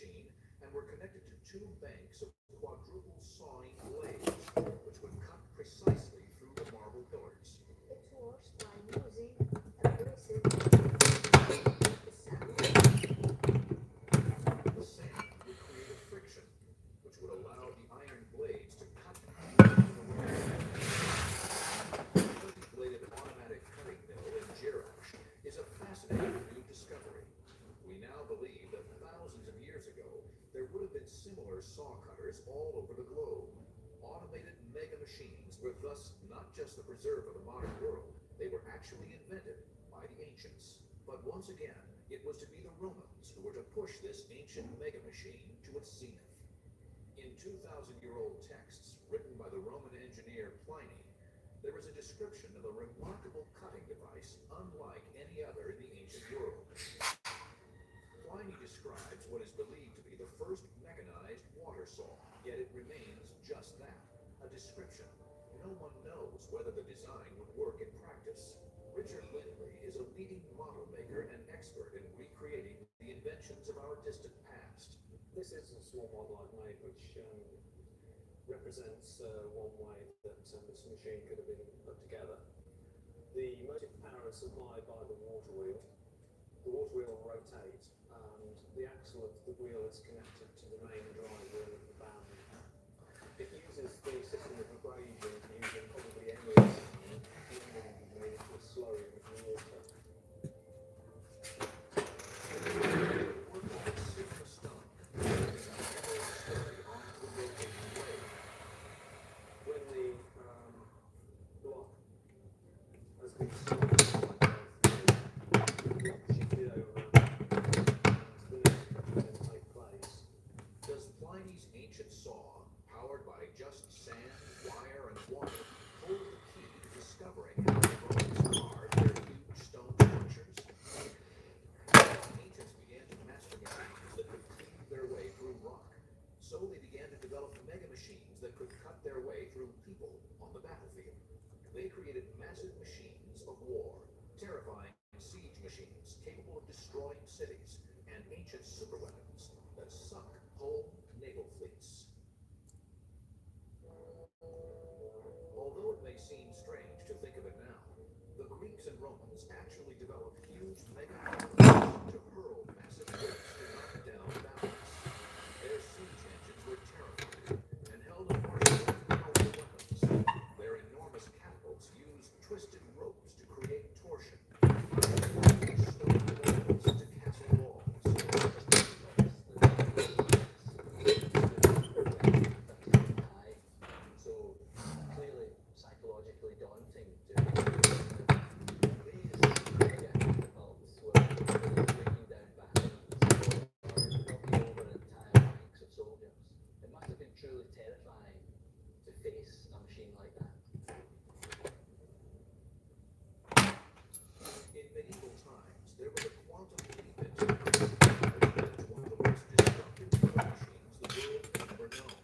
machine and were connected to two banks of quadruple sawing blades, which would cut precisely through the marble pillars. It works by using abrasive the sand would create a friction, which would allow the iron blades to cut the multi-bladed automatic cutting mill in Jerash is a fascinating new discovery. We now believe that thousands of years ago, there would have been similar saw cutters all over the globe. Automated mega machines were thus not just the preserve of the modern world, they were actually invented by the ancients. But once again, it was to be the Romans who were to push this ancient mega machine to its zenith. In 2,000-year-old texts written by the Roman engineer Pliny, there is a description of a remarkable cutting device unlike any other in the ancient world. Pliny describes what is believed to be the first mechanized water saw, yet it remains just that, a description. No one knows whether the design would work in practice. Richard Lindley is a leading model maker and expert in recreating the inventions of our distant past. This is a small model I've made, which represents one way that this machine could have been put together. The motive power is supplied by the water wheel. The water wheel will rotate, and the axle of the wheel is connected to the main drive wheel of the band. It uses the system of abrasion using probably any sound, even if it's slowing with water. When the block has been shifted over, the next cut will then take place. Does Pliny's ancient saw, powered by just sand, wire, and water, hold the key to discovering how the Romans carved their huge stone structures? Ancients began to master machines that could cleave their way through rock. So they began to develop mega machines that could cut their way through people on the battlefield. They created massive machines of war, terrifying siege machines capable of destroying cities, and ancient superweapons that sunk whole naval fleets. Although it may seem strange to think of it now, the Greeks and Romans actually developed huge mega armaments to hurl massive boats to knock down battles. Their siege engines were terrifying and held a arsenal of powerful weapons. Their enormous catapults used twisted ropes to create torsion, stone walls to castle walls. So clearly psychologically daunting to these mega catapults were breaking down battlements or knocking over entire ranks of soldiers. It must have been truly terrifying to face a machine like that. In medieval times, there was a quantum leap in technology that led to one of the most destructive war machines the world has ever known.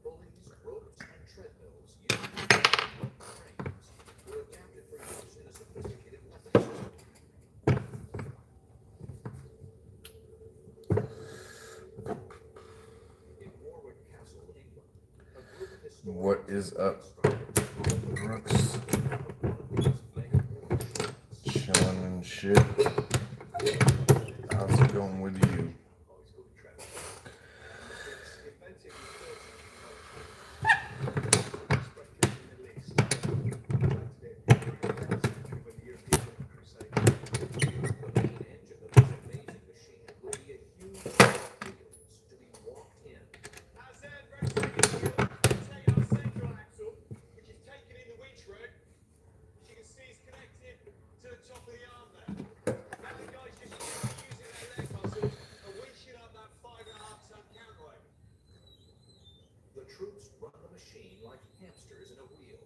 Pulleys, ropes, and treadmills used to trains were adapted for use in a sophisticated weapon system. In Warwick Castle, England, a group of historians What is up, Brooks? Chilling and shit. How's it going with you? The troops run the machine like hamsters in a wheel.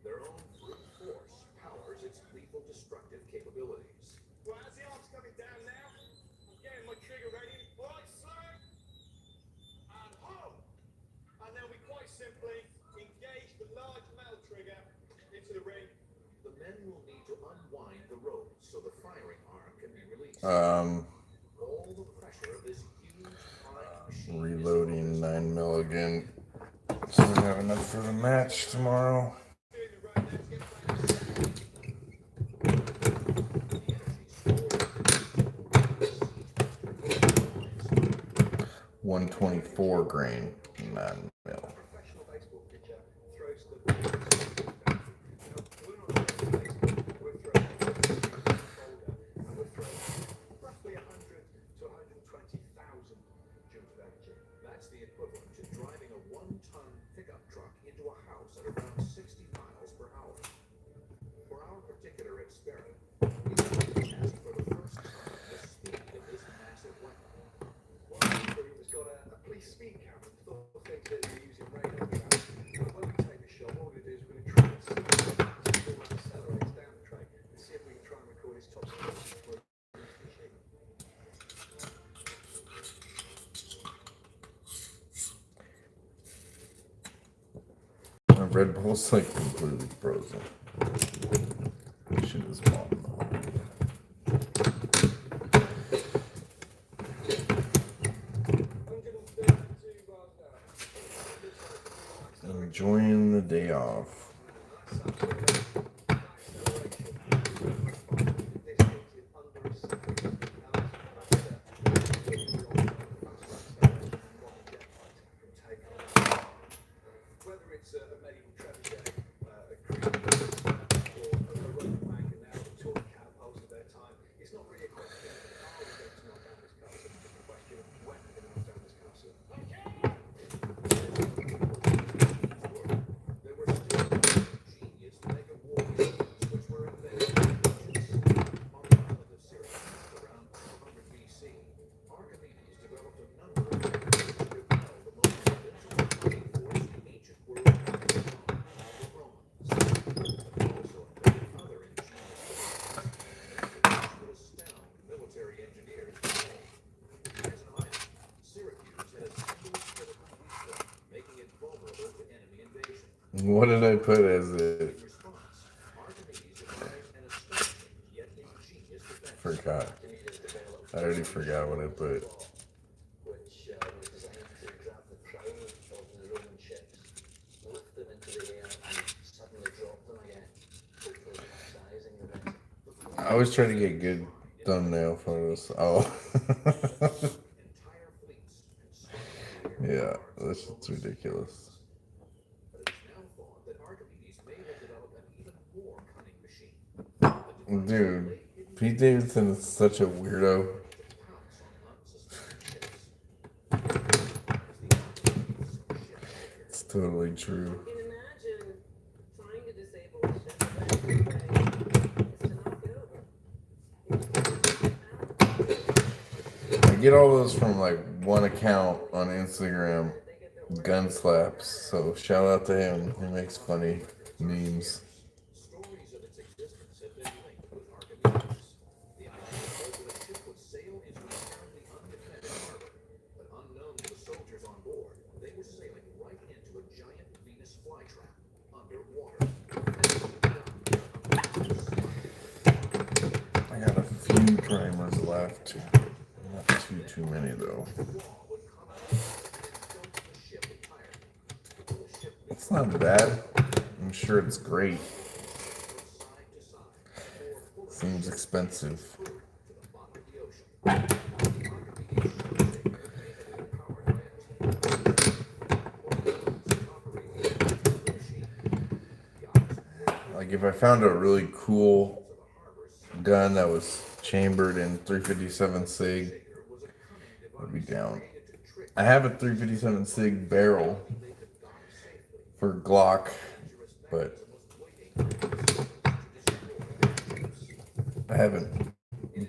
Their own brute force powers its lethal destructive capabilities. Well, as the arm's coming down now, I'm getting my trigger ready. All right, sir. And home. And then we quite simply engage the large metal trigger into the ring. The men will need to unwind the rope so the firing arm can be released. Um, All the pressure of this huge reloading 9mm again. So I have enough for the match tomorrow. 124 grain 9mm. Professional baseball pitcher throws the ball. Now, we're not throwing baseball, we're throwing a folder, and we're throwing roughly 100 to 120,000 joules of energy. That's the equivalent to driving a 1-ton pickup truck into a house at around 60 miles per hour. For our particular experiment, we wanted to test for the first time the speed of this massive weapon. One of the crew has got a police speed camera, thought things that we're using radar tracks. When we take a shot, all we do is we're going to try and see before it accelerates down the track and see if we can try and record his top speed before he moves the machine. My Red Bull's like completely frozen. Shit is bomb. Enjoying the day off. Whether it's a medieval trebuchet, a creepy or a Roman wagon now, the tour cab holds of their time, it's not really a question of how we're going to knock down this castle, it's a question of when we're going to knock down this castle. There were still ingenious mega war machines which were invented in Egypt. On the island of Syracuse around 200 BC, Archimedes developed a number of techniques to repel the most invincible fighting force the ancient world had ever known, the Romans. He also invented other ingenious devices which would astound military engineers today. As an island, Syracuse had a single critical weakness, making it vulnerable to enemy invasion. What did I put as it? In response, Archimedes devised an astonishing yet ingenious defense. Forgot. I already forgot what I put. Which was designed to grab the prow of the Roman ships, lift them into the air, and suddenly drop them again, hopefully capsizing the vessel. I always try to get good thumbnail photos. Oh. Entire fleets constructed Yeah, this is ridiculous. But it is now thought that Archimedes may have developed an even more cunning machine. The device Dude, lay hidden Pete Davidson is such a weirdo. to pounce on unsuspecting ships. As the Archimedes ship It's totally true. You can imagine trying to disable a ship, but the only way is to knock it over. I get all those from like one account on Instagram, Gun Slaps. So shout out to him. He makes funny memes. Stories of its existence have been linked with Archimedes. The idea was that a ship would sail into an apparently undefended harbor, but unknown to the soldiers on board, they were sailing right into a giant Venus flytrap underwater. I got a few primers left. Not too many though. It's not bad. I'm sure it's great. Seems expensive. Like if I found a really cool gun that was chambered in 357 SIG, I'd be down. I have a 357 SIG barrel for Glock, but I haven't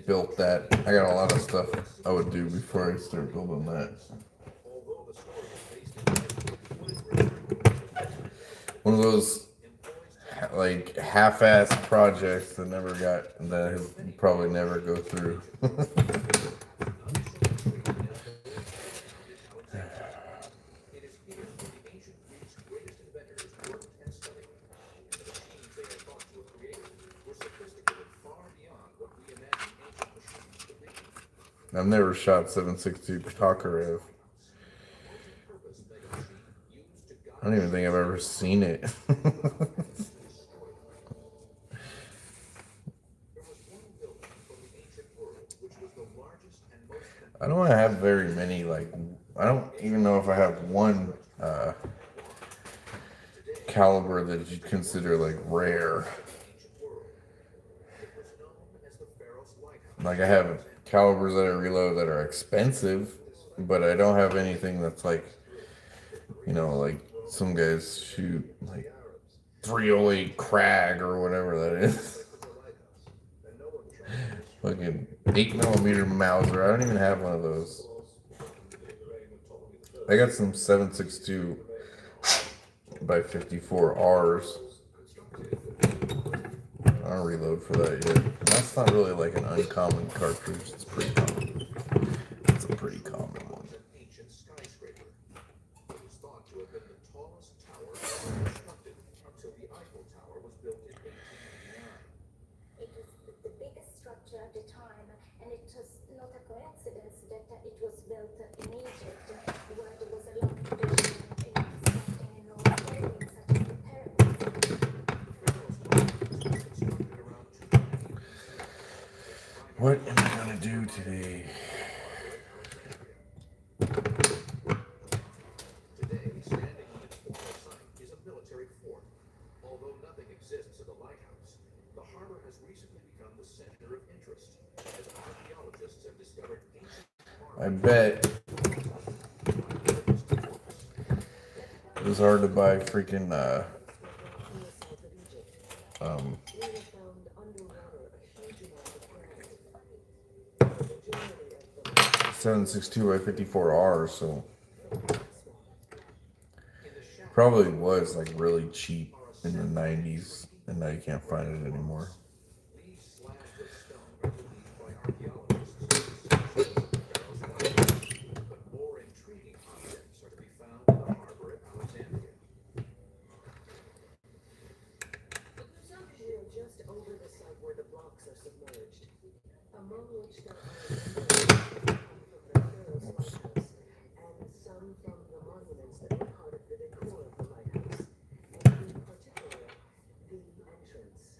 built that. I got a lot of stuff I would do before I start building that. One of those like half-ass projects that will probably never go through. I've never shot 7.62 Tokarev. don't even think I've ever seen it. There was one building from the ancient world which was the largest and most I don't have very many, like, I don't even know if I have one caliber that you'd consider like rare. ancient world. It was known as the Pharaoh's Lighthouse. Like I have calibers that I reload that are expensive, but I don't have anything that's like, you know, like some guys shoot like 308 Krag or whatever that is. Fucking 8mm Mauser. I don't even have one of those. I got some 7.62 by 54 R's. I don't reload for that yet. That's not really like an uncommon cartridge. It's pretty common. It's a pretty common one. An ancient skyscraper. It was thought to have been the tallest tower ever constructed until the Eiffel Tower was built in 1899. It was the biggest structure at the time, and it was not a coincidence that it was built in Egypt, where there was a long tradition in constructing enormous buildings such as the pyramids. What am I gonna do today? Today, standing on its former site is a military fort. Although nothing exists at the lighthouse, the harbor has recently become the center of interest, as archaeologists have discovered ancient I bet it was hard to buy freaking 7.62 by 54 R's, so probably was like really cheap in the 90s, and now you can't find it anymore. These slabs of stone are believed by archaeologists to be essential to the Pharaoh's lighthouse, but more intriguing objects are to be found in the harbor at Alexandria. We are just over the site where the blocks are submerged, among which there are and some from the monuments that were part of the decor of the lighthouse, and in particular, the entrance.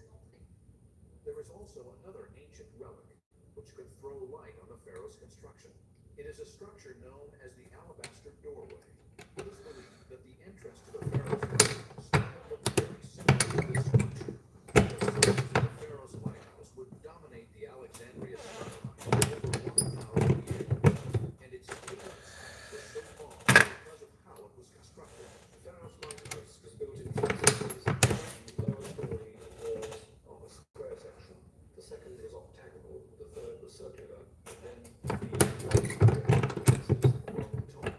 There is also another ancient relic which could throw light on the pharaoh's construction. It is a structure known as the alabaster doorway. It is believed that the entrance to the pharaoh's lighthouse looks very similar to this structure. The size of the pharaoh's lighthouse would dominate the Alexandria skyline for over 1,000 years, and its appearance was so long because of how it was constructed. The Pharaoh's Lighthouse was built in two sections. The lower story was of a square section, the second was octagonal, the third was circular, and then the pieces were on top.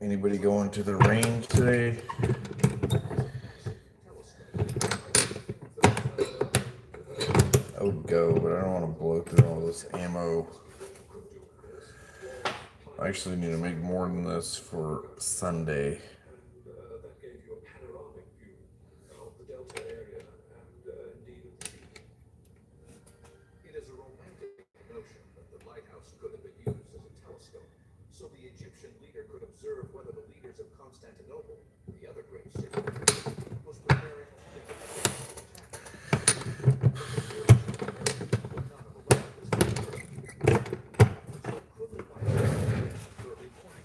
Anybody going to the range today? I would go, but I don't want to blow through all this ammo. I actually need to make more than this for Sunday. That gave you a panoramic view of the Delta area and indeed of the sea. It is a romantic notion that the lighthouse could have been used as a telescope, so the Egyptian leader could observe whether the leaders of Constantinople, the other great city, was preparing to make an attack. Would not have allowed this to occur. So equivalent by early warning.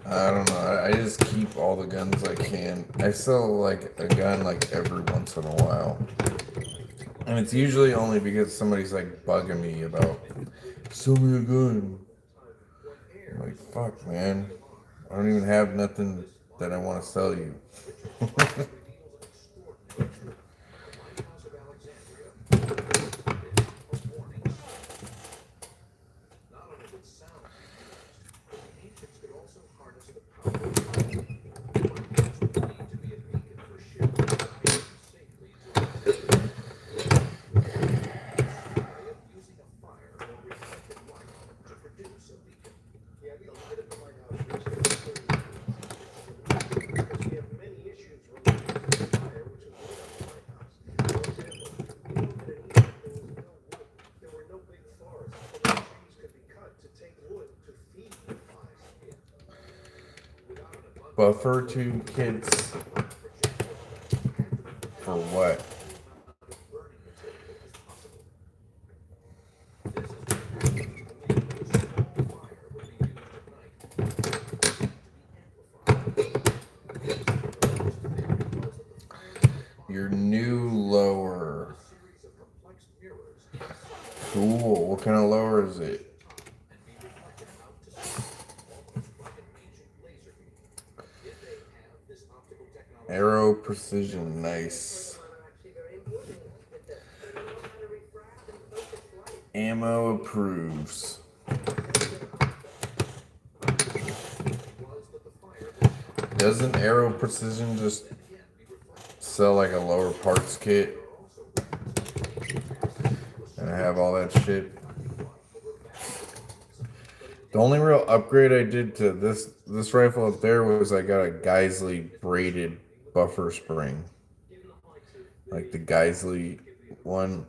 I don't know. I just keep all the guns I can. I sell like a gun like every once in a while. And it's usually only because somebody's like bugging me about sell me a gun. I'm like, fuck man. I don't even have nothing that I want to sell you. Not only would sound be used, but the ancients could also harness the power of light. Lighthouse would need to be a beacon for ships to guide them safely to a destination. Way of using a fire or reflected light to produce a beacon. Yeah, we look at the lighthouse research because we have many issues related to fire, which is lit up the lighthouse. For example, you know that in Egypt there was no wood. There were no big forests, so no trees could be cut to take wood to feed the fire. Without an abundance Buffer to kids for what? of burning material as possible. This is why believe that a small fire would be used at night to be amplified. Your new lower. A series of complex mirrors Cool. What kind of lower is it? and be reflected out to sea, almost like an ancient laser beam. If they have this optical technology, Arrow precision. Nice. Ammo approves. Doesn't Arrow Precision just sell like a lower parts kit? And I have all that shit. The only real upgrade I did to this rifle up there was I got a Geisley braided buffer spring. Like the Geisley one.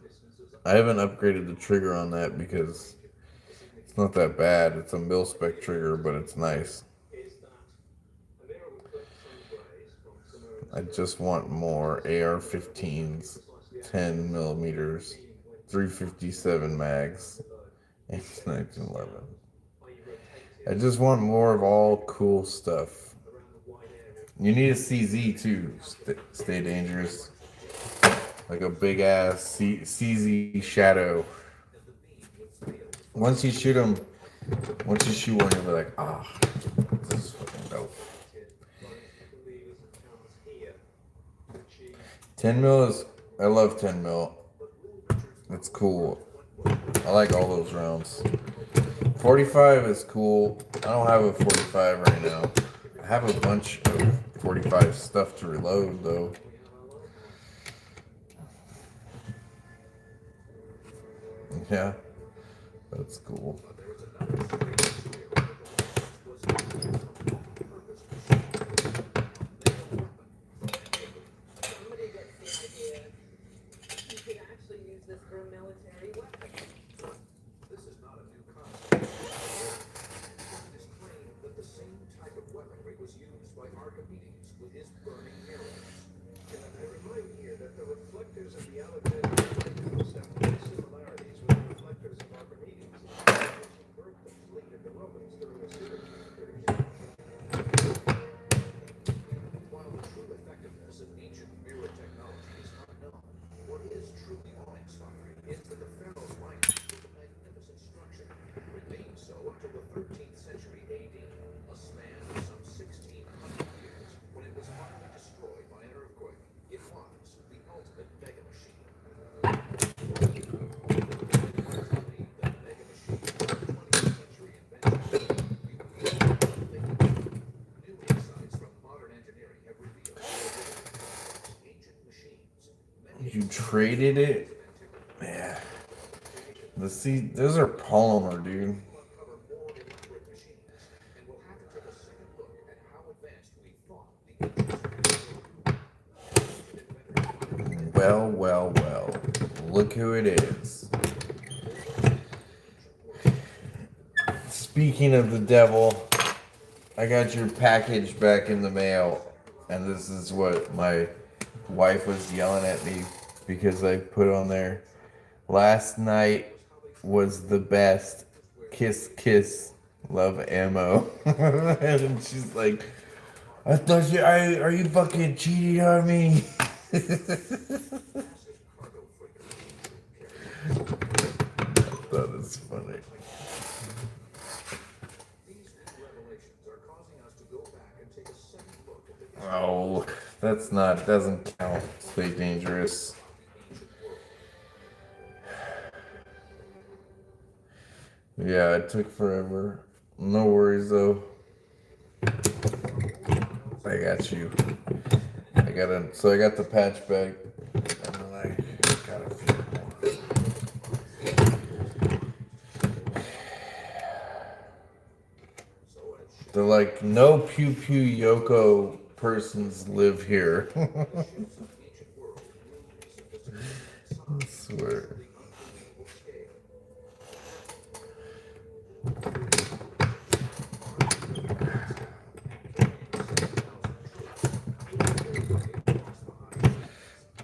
I haven't upgraded the trigger on that because it's not that bad. It's a mil-spec trigger, but it's nice. I just want more AR-15s, 10 millimeters, 357 mags, and 1911. I just want more of all cool stuff. You need a CZ too. Stay dangerous. Like a big ass CZ Shadow. Once you shoot one, you'll be like, ah, this is fucking dope. 10 mil is, I love 10 mil. It's cool. I like all those rounds. 45 is cool. I don't have a 45 right now. I have a bunch of 45 stuff to reload though. Yeah, that's cool. Somebody gets the idea you could actually use this for a military weapon. this is not a new concept. It is claimed that the same type of weaponry was used by Archimedes with his burning arrows. I remind here that the reflectors of the Alexandrian lighthouse have many similarities with the reflectors of Archimedes, which broke the fleet of the Romans during a series of incursions. While the true effectiveness of ancient mirror technology is unknown, what is truly awe-inspiring is that the pharaoh's lighthouse was a magnificent structure, remained so until the 13th century AD, a span of some 1,600 years, when it was finally destroyed by an earthquake. It was the ultimate mega machine. Believe that mega machines were a 20th century invention. New insights from modern engineering have revealed ancient machines. You traded it? Yeah. Those are polymer, dude. Uncover more elaborate machines, and we'll have to take a second look at how advanced we thought the ancients were. Well. Look who it is. Speaking of the devil, I got your package back in the mail, and this is what my wife was yelling at me because I put on there. Last night was the best. Kiss, kiss, Love ammo. And she's like, I thought you, are you fucking cheating on me? That is funny. Oh, that's not, doesn't count. Stay dangerous. Yeah, it took forever. No worries though. I got you. So I got the patch back, and then I got a few more. They're like, no pew pew Yoko persons live here. I swear.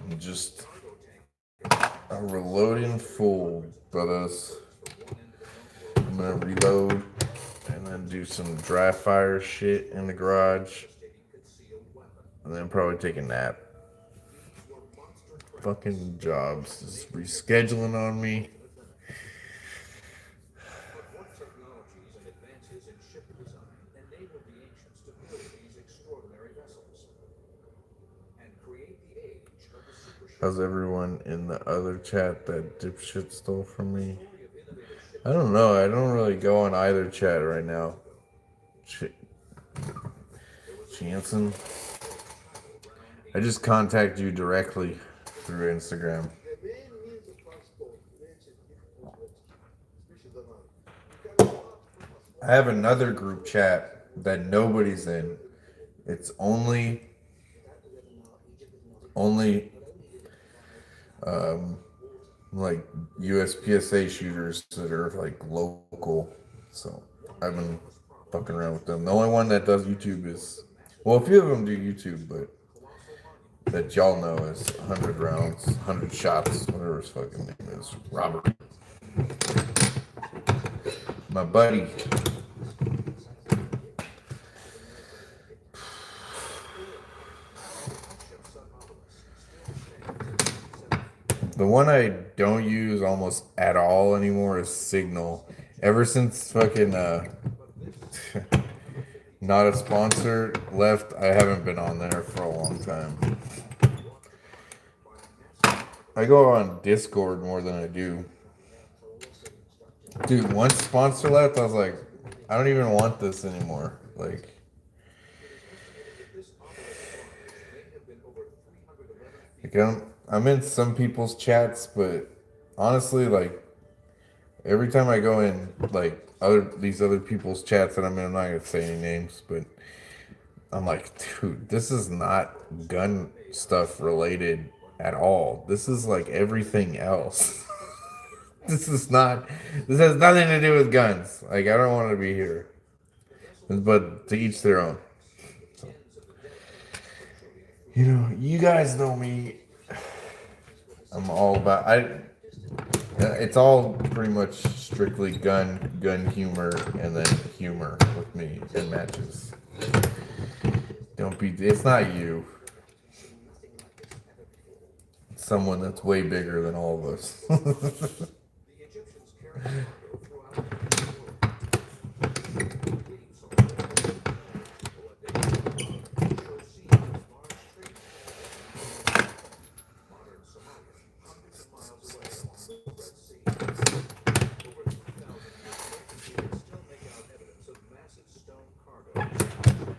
I'm just reloading full, brothers. I'm gonna reload and then do some dry fire shit in the garage, and then probably take a nap. Fucking jobs is rescheduling on me. What technologies and advances in ship design enabled the ancients to build these extraordinary vessels and create the age of the super How's everyone in the other chat that dipshit stole from me? I don't know. I don't really go on either chat right now. Jansen. I just contact you directly through Instagram. I have another group chat that nobody's in. It's only like USPSA shooters that are like local. So I've been fucking around with them. The only one that does YouTube is, well, a few of them do YouTube, but that y'all know is 100 rounds, 100 shots, whatever his fucking name is. Robert. My buddy. The one I don't use almost at all anymore is Signal. Ever since fucking not a sponsor left, I haven't been on there for a long time. I go on Discord more than I do. Dude, once sponsor left, I was like, I don't even want this anymore. Like, I'm in some people's chats, but honestly, like, every time I go in, like, these other people's chats that I'm in, I'm not gonna say any names, but I'm like, dude, this is not gun stuff related at all. This is like everything else. This has nothing to do with guns. Like, I don't want to be here. But to each their own. So, you know, you guys know me. I'm all about, it's all pretty much strictly gun humor, and then humor with me in matches. It's not you. It's someone that's way bigger than all of us.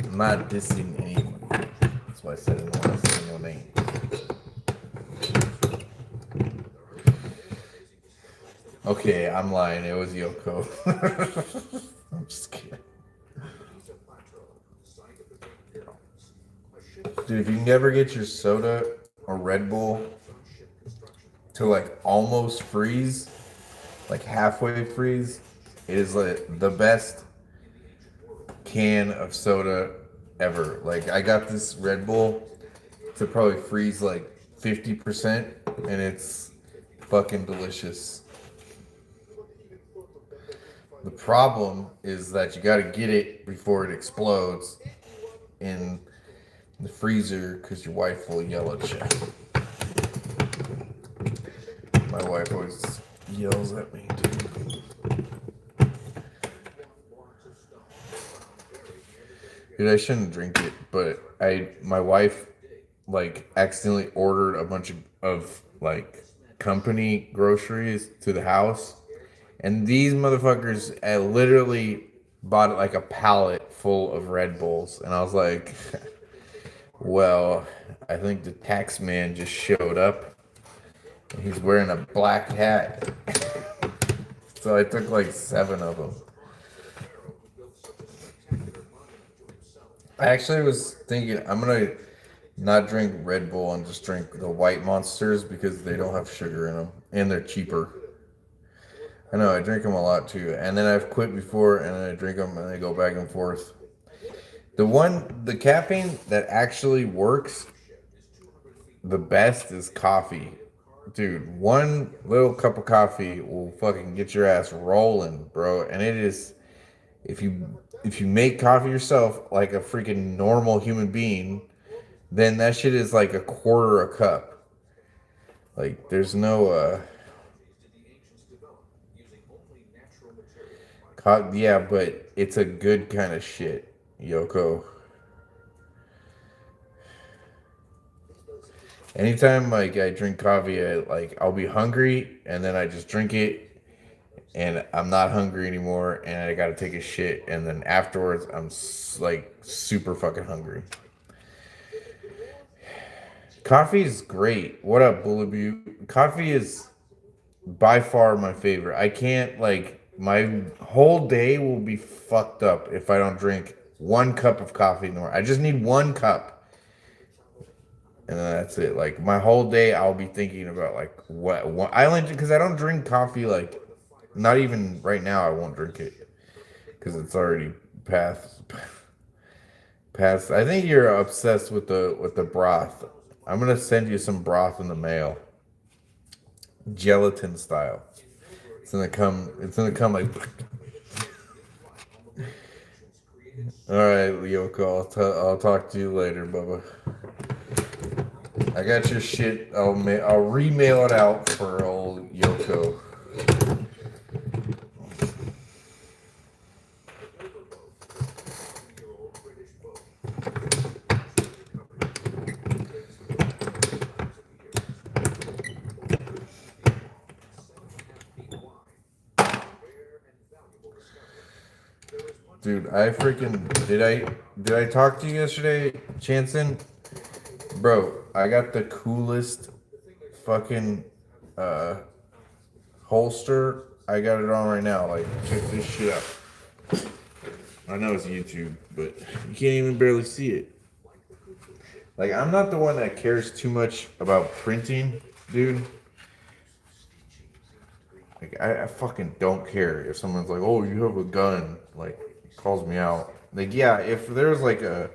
I'm not dissing anyone. That's why I said I don't want to say no names. Okay, I'm lying. It was Yoko. I'm just kidding. Dude, if you can ever get your soda or Red Bull to like almost freeze, like halfway freeze, it is like the best can of soda ever. Like, I got this Red Bull to probably freeze like 50%, and it's fucking delicious. The problem is that you got to get it before it explodes in the freezer because your wife will yell at you. My wife always yells at me, dude. Dude, I shouldn't drink it, but my wife like accidentally ordered a bunch of like company groceries to the house, and these motherfuckers literally bought like a pallet full of Red Bulls, and I was like, well, I think the tax man just showed up, and he's wearing a black hat. So I took like 7 of them. I actually was thinking I'm gonna not drink Red Bull and just drink the white monsters because they don't have sugar in them and they're cheaper. I know, I drink them a lot too, and then I've quit before and then I drink them and I go back and forth. The caffeine that actually works the best is coffee. Dude, one little cup of coffee will fucking get your ass rolling, bro. And it is, if you make coffee yourself like a freaking normal human being, then that shit is like a quarter a cup. Like there's no yeah, but it's a good kind of shit, Yoko. Anytime like I drink coffee, I'll be hungry and then I just drink it and I'm not hungry anymore and I gotta take a shit and then afterwards I'm like super fucking hungry. Coffee is great. What up, Bullaboo? Coffee is by far my favorite. I can't like my whole day will be fucked up if I don't drink 1 cup of coffee in the morning. I just need 1 cup. And then that's it. Like my whole day, I'll be thinking about like what I only because I don't drink coffee. Like not even right now, I won't drink it because it's already past. Past. I think you're obsessed with the broth. I'm gonna send you some broth in the mail, gelatin style. It's gonna come. It's gonna come like. All right, Yoko. I'll talk to you later, Bubba. I got your shit. I'll remail it out for old Yoko. Dude, I freaking did I talk to you yesterday, Chanson? Bro, I got the coolest fucking holster. I got it on right now. Like, check this shit out. I know it's YouTube, but you can't even barely see it. Like, I'm not the one that cares too much about printing, dude. Like, I fucking don't care if someone's like, oh, you have a gun. Like, calls me out. Like, yeah, if there's like a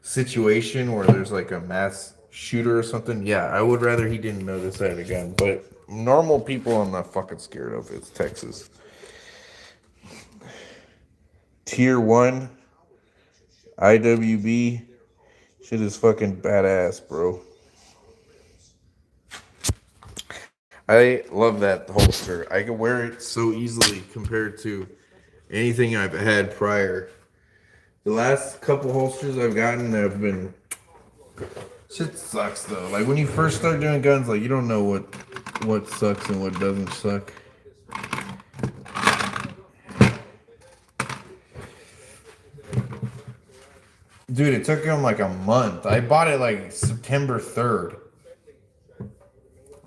situation where there's like a mass shooter or something, yeah, I would rather he didn't notice I had a gun. But normal people, I'm not fucking scared of. It's Texas. Tier 1 IWB shit is fucking badass, bro. I love that holster. I can wear it so easily compared to anything I've had prior. The last couple holsters I've gotten have been shit sucks though. Like when you first start doing guns, like you don't know what sucks and what doesn't suck. Dude, it took him like a month. I bought it like September 3rd.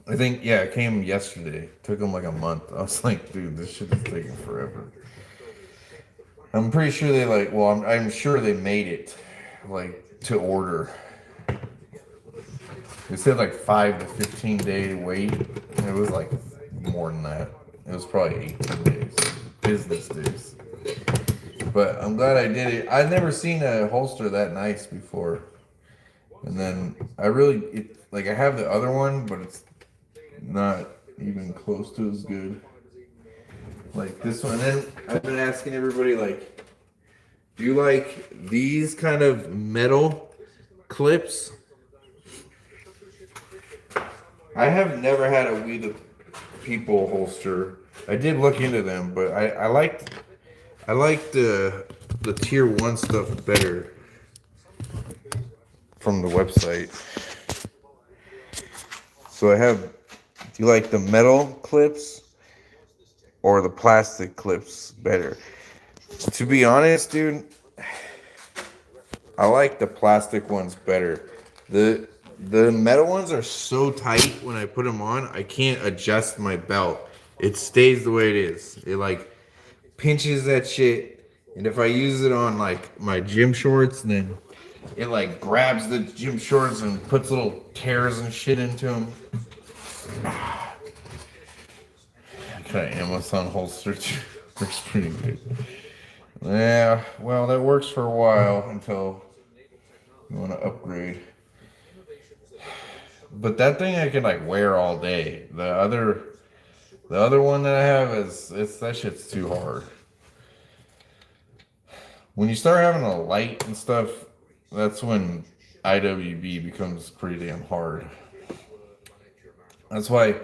I think, yeah, it came yesterday. It took him like a month. I was like, dude, this shit is taking forever. I'm pretty sure they like, well, I'm sure they made it like to order. It said like 5 to 15 day wait. It was like more than that. It was probably 18 days, business days. But I'm glad I did it. I've never seen a holster that nice before. And then I have the other one, but it's not even close to as good. Like this one. And then I've been asking everybody, like, do you like these kind of metal clips? I have never had a We the People holster. I did look into them, but I liked the tier 1 stuff better from the website. So I have, do you like the metal clips or the plastic clips better? To be honest, dude, I like the plastic ones better. The metal ones are so tight when I put them on, I can't adjust my belt. It stays the way it is. It like pinches that shit, and if I use it on like my gym shorts, then it like grabs the gym shorts and puts little tears and shit into them. Okay, Amazon holster too. Works pretty good. Yeah, well, that works for a while until you want to upgrade. But that thing I can like wear all day. The other one that I have is that shit's too hard. When you start having a light and stuff, that's when IWB becomes pretty damn hard. That's why,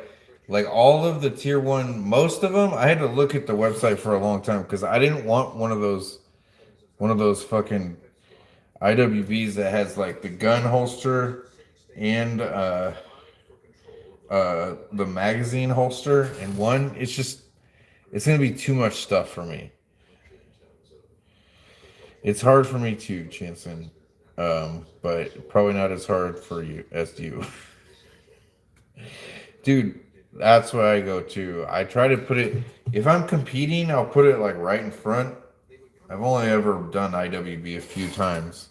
like all of the tier 1, most of them, I had to look at the website for a long time because I didn't want one of those fucking IWBs that has like the gun holster and the magazine holster in one. It's gonna be too much stuff for me. It's hard for me too, Chanson, but probably not as hard for you as you. Dude, that's what I go to. I try to put it, if I'm competing, I'll put it like right in front. I've only ever done IWB a few times,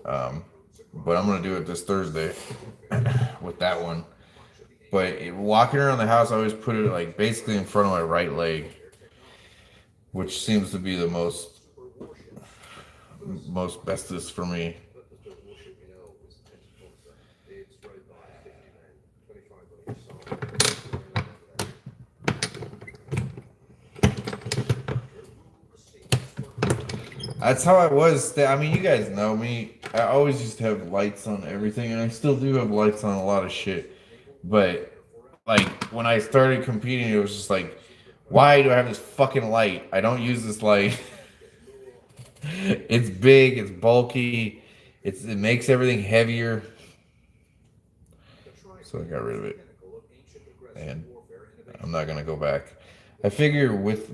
but I'm gonna do it this Thursday with that one. But walking around the house, I always put it like basically in front of my right leg, which seems to be the most bestest for me. That's how I was. I mean, you guys know me. I always used to have lights on everything, and I still do have lights on a lot of shit. But like when I started competing, it was just like, why do I have this fucking light? I don't use this light. It's big, it's bulky, it makes everything heavier. So I got rid of it. And I'm not gonna go back. I figure with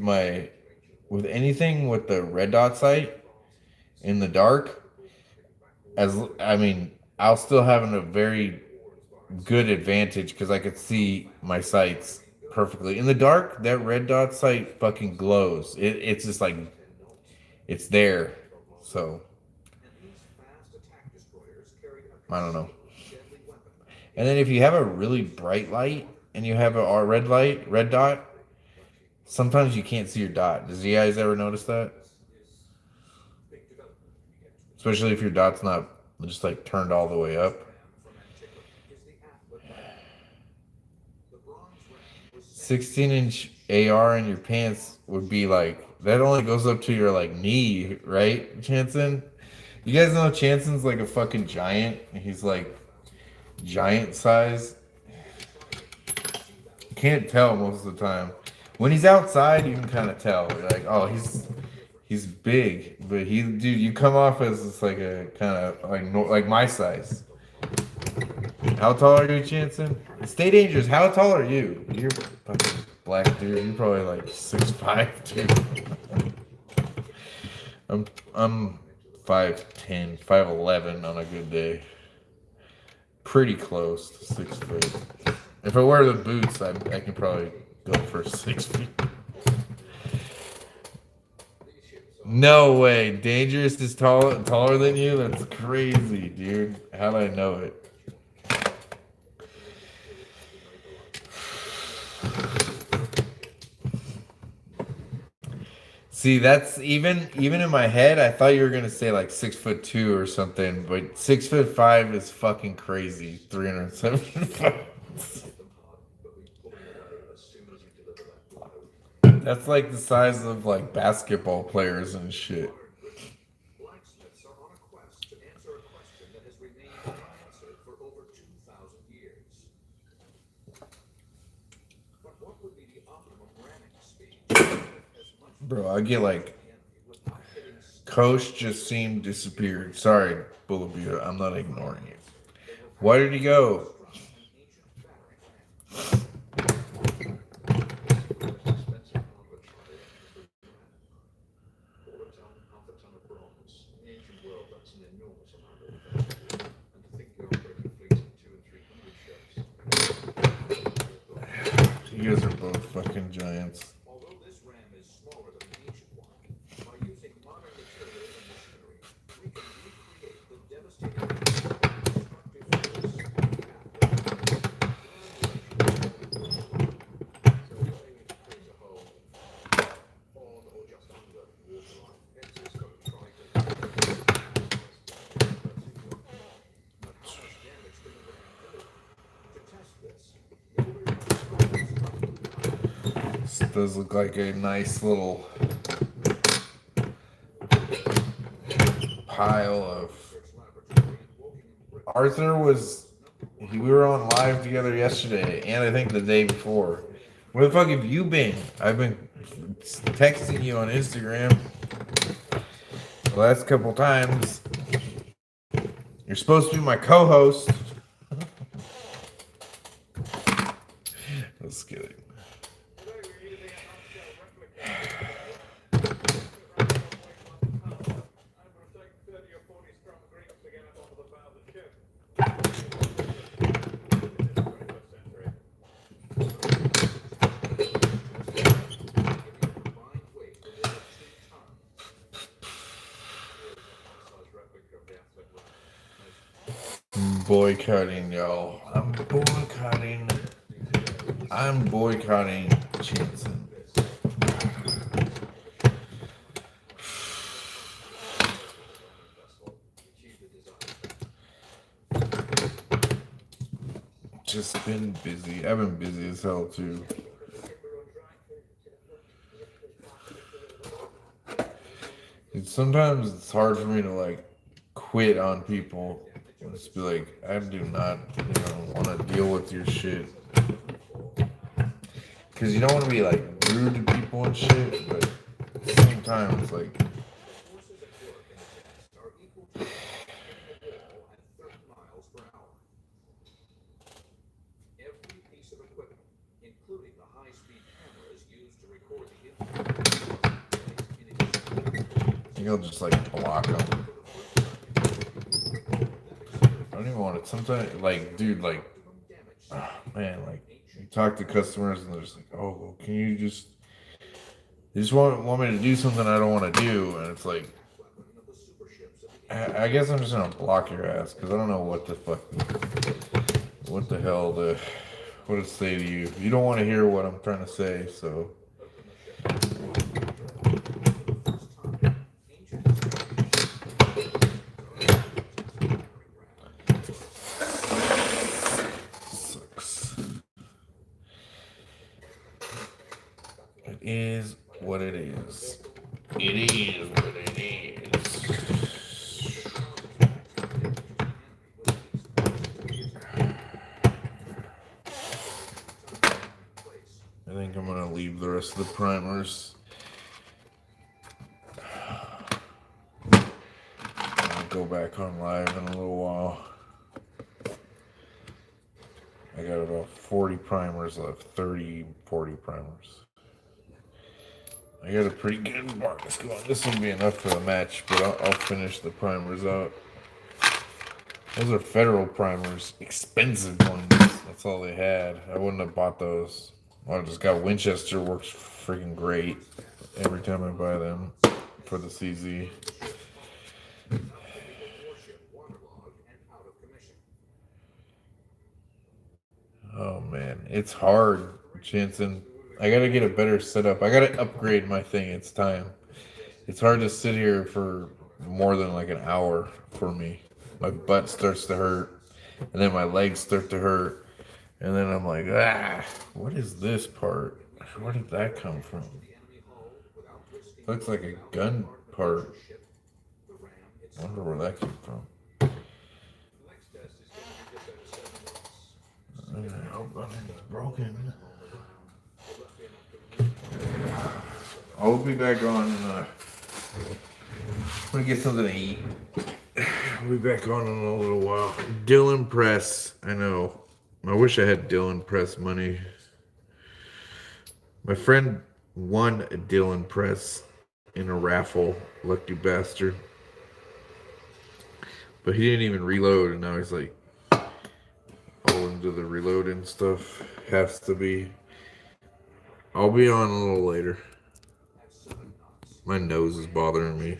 anything with the red dot sight in the dark, I'll still have a very good advantage because I could see my sights perfectly. In the dark, that red dot sight fucking glows. It's just like it's there. So I don't know. And then if you have a really bright light and you have a red dot, sometimes you can't see your dot. Does you guys ever notice that? Especially if your dot's not just like turned all the way up. 16-inch AR in your pants would be like, that only goes up to your like knee, right, Chanson? You guys know Chanson's like a fucking giant. He's like giant size. You can't tell most of the time. When he's outside, you can kind of tell. You're like, oh, he's big, but dude, you come off as just like a kind of like my size. How tall are you, Chanson? Stay dangerous. How tall are you? You're fucking black dude. You're probably like 6'5", dude. I'm 5'10", 5'11" on a good day. Pretty close to 6 foot. If I wear the boots, I can probably go for 6 feet. No way. Dangerous is taller than you? That's crazy, dude. How did I know it? See, that's even in my head, I thought you were gonna say like 6'2" or something, but 6'5" is fucking crazy. 370 pounds. That's like the size of like basketball players and shit. Blacksmiths are on a quest to answer a question that has remained unanswered for over 2,000 years. But what would be the optimum ramming speed as much Bro, I get like without getting stuck? Coach just seemed disappeared. Sorry, Bullabita, I'm not ignoring you. Why did he go? You guys are both fucking giants. Although this ram is smaller than the ancient one, by using modern materials and machinery, we can recreate the devastating destructive force of the So the thing is a hole on or just under waterline. It's got to try to but how much damage can the ram do? To test this, This does look like a nice little pile of. Arthur was. We were on live together yesterday, and I think the day before. Where the fuck have you been? I've been texting you on Instagram the last couple times. You're supposed to be my co-host. Let's get it. Boycotting, y'all. I'm boycotting Jensen. Just been busy. I've been busy as hell too. Sometimes it's hard for me to like quit on people. Just be like, I do not, want to deal with your shit. Because you don't want to be like rude to people and shit, but at the same time, it's like. Every piece of equipment, including the high-speed cameras used to record the I think I'll just like block them. I don't even want it. Sometimes, like, dude, like, oh, man, like, you talk to customers and they're just like, oh, well, can you just, they just want me to do something I don't want to do, and it's like, I guess I'm just gonna block your ass because I don't know what the fuck, what the hell what to say to you. You don't want to hear what I'm trying to say, so. It is what it is. It is what it is. I think I'm gonna leave the rest of the primers. I'll go back on live in a little while. I got about 40 primers left, 30, 40 primers. I got a pretty good mark going. This won't be enough for the match, but I'll finish the primers out. Those are federal primers, expensive ones. That's all they had. I wouldn't have bought those. I just got Winchester, works freaking great every time I buy them for the CZ. Oh man, it's hard, Jensen. I gotta get a better setup. I gotta upgrade my thing. It's time. It's hard to sit here for more than like an hour for me. My butt starts to hurt, and then my legs start to hurt, and then I'm like, what is this part? Where did that come from? Looks like a gun part. I wonder where that came from. I hope nothing's broken. I'll be back on. I'm gonna get something to eat. I'll be back on in a little while. Dylan Press. I know. I wish I had Dylan Press money. My friend won a Dylan Press in a raffle. Lucky bastard. But he didn't even reload, and now he's like all into the reloading stuff. Has to be. I'll be on a little later. My nose is bothering me.